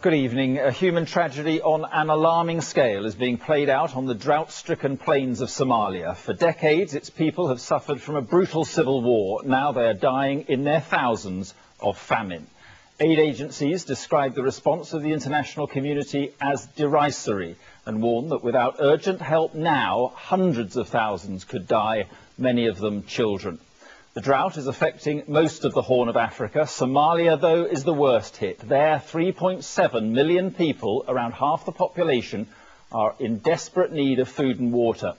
Good evening. A human tragedy on an alarming scale is being played out on the drought-stricken plains of Somalia. For decades, its people have suffered from a brutal civil war. Now they are dying in their thousands of famine. Aid agencies describe the response of the international community as derisory and warn that without urgent help now, hundreds of thousands could die, many of them children. The drought is affecting most of the Horn of Africa. Somalia, though, is the worst hit. There, 3.7 million people, around half the population, are in desperate need of food and water.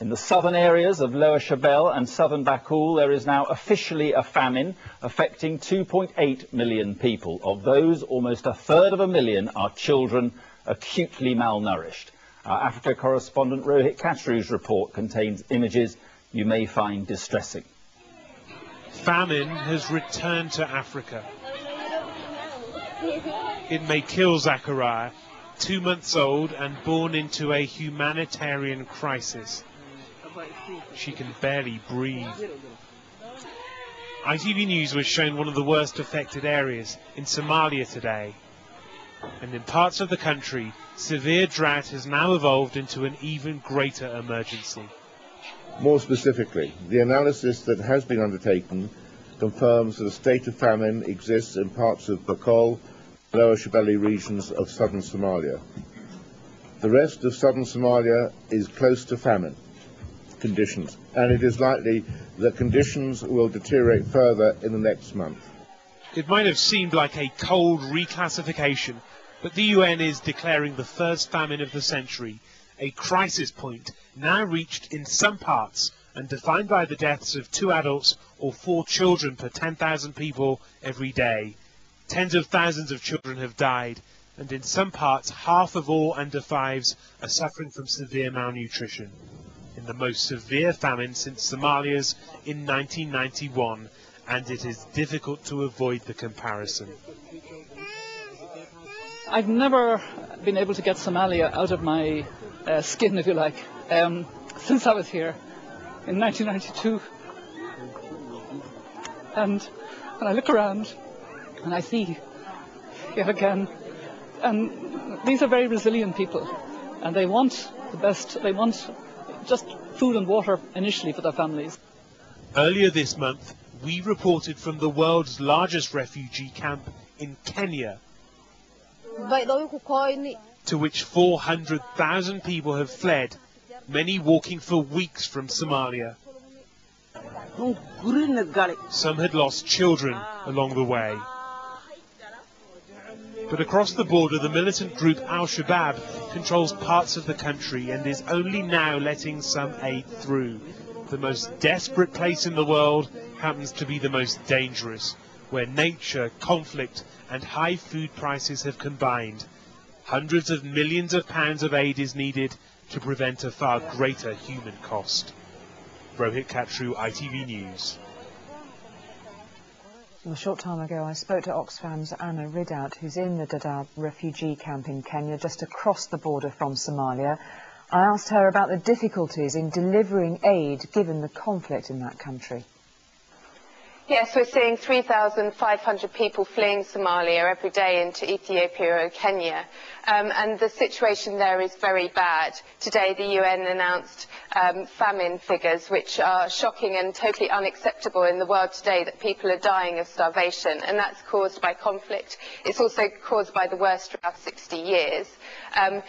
In the southern areas of Lower Shabelle and southern Bakool, there is now officially a famine affecting 2.8 million people. Of those, almost a third of a million are children acutely malnourished. Our Africa correspondent Rohit Katru's report contains images you may find distressing. Famine has returned to Africa. It may kill Zachariah, 2 months old and born into a humanitarian crisis. She can barely breathe. ITV News was shown one of the worst affected areas in Somalia today. And in parts of the country, severe drought has now evolved into an even greater emergency. More specifically, the analysis that has been undertaken confirms that a state of famine exists in parts of Bakool, Lower Shabelle regions of southern Somalia. The rest of southern Somalia is close to famine conditions, and it is likely that conditions will deteriorate further in the next month. It might have seemed like a cold reclassification, but the UN is declaring the first famine of the century, a crisis point now reached in some parts and defined by the deaths of 2 adults or 4 children per 10,000 people every day. Tens of thousands of children have died, and in some parts half of all under 5s are suffering from severe malnutrition. In the most severe famine since Somalia's in 1991, and it is difficult to avoid the comparison. I've never been able to get Somalia out of my skin, if you like, since I was here in 1992. And when I look around and I see yet again, and these are very resilient people, and they want the best, they want just food and water initially for their families. Earlier this month, we reported from the world's largest refugee camp in Kenya, to which 400,000 people have fled, many walking for weeks from Somalia. Some had lost children along the way. But across the border, the militant group Al-Shabaab controls parts of the country and is only now letting some aid through. The most desperate place in the world happens to be the most dangerous, where nature, conflict and high food prices have combined. Hundreds of millions of pounds of aid is needed to prevent a far greater human cost. Rohit Katru, ITV News. A short time ago, I spoke to Oxfam's Anna Ridout, who's in the Dadaab refugee camp in Kenya, just across the border from Somalia. I asked her about the difficulties in delivering aid given the conflict in that country. Yes, we're seeing 3,500 people fleeing Somalia every day into Ethiopia or Kenya, and the situation there is very bad. Today the UN announced famine figures which are shocking and totally unacceptable in the world today, that people are dying of starvation, and that's caused by conflict. It's also caused by the worst drought of 60 years. And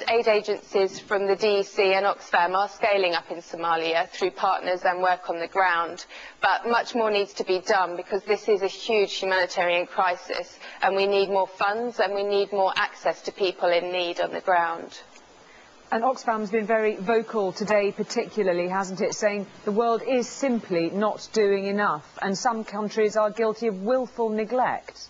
aid agencies from the DEC and Oxfam are scaling up in Somalia through partners and work on the ground. But much more needs to be done, because this is a huge humanitarian crisis, and we need more funds and we need more access to people in need on the ground. And Oxfam's been very vocal today particularly, hasn't it, saying the world is simply not doing enough, and some countries are guilty of willful neglect.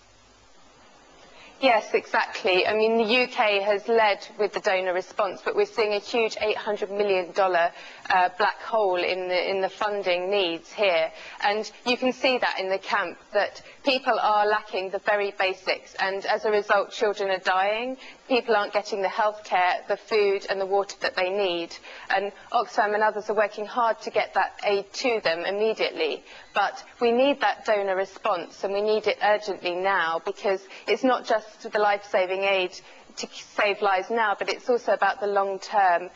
Yes, exactly. I mean, the UK has led with the donor response, but we're seeing a huge $800 million black hole in the funding needs here. And you can see that in the camp, that people are lacking the very basics, and as a result, children are dying. People aren't getting the health care, the food and the water that they need. And Oxfam and others are working hard to get that aid to them immediately. But we need that donor response, and we need it urgently now, because it's not just just the life-saving aid to save lives now, but it's also about the long-term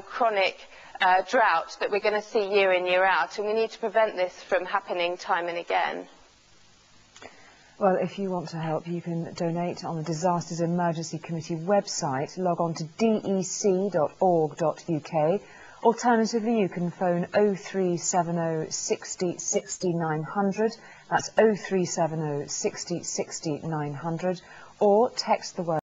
chronic drought that we're going to see year in, year out, and we need to prevent this from happening time and again. Well, if you want to help, you can donate on the Disasters Emergency Committee website. Log on to dec.org.uk. Alternatively, you can phone 0370 60 60 900. That's 0370 60 60 900. Or text the word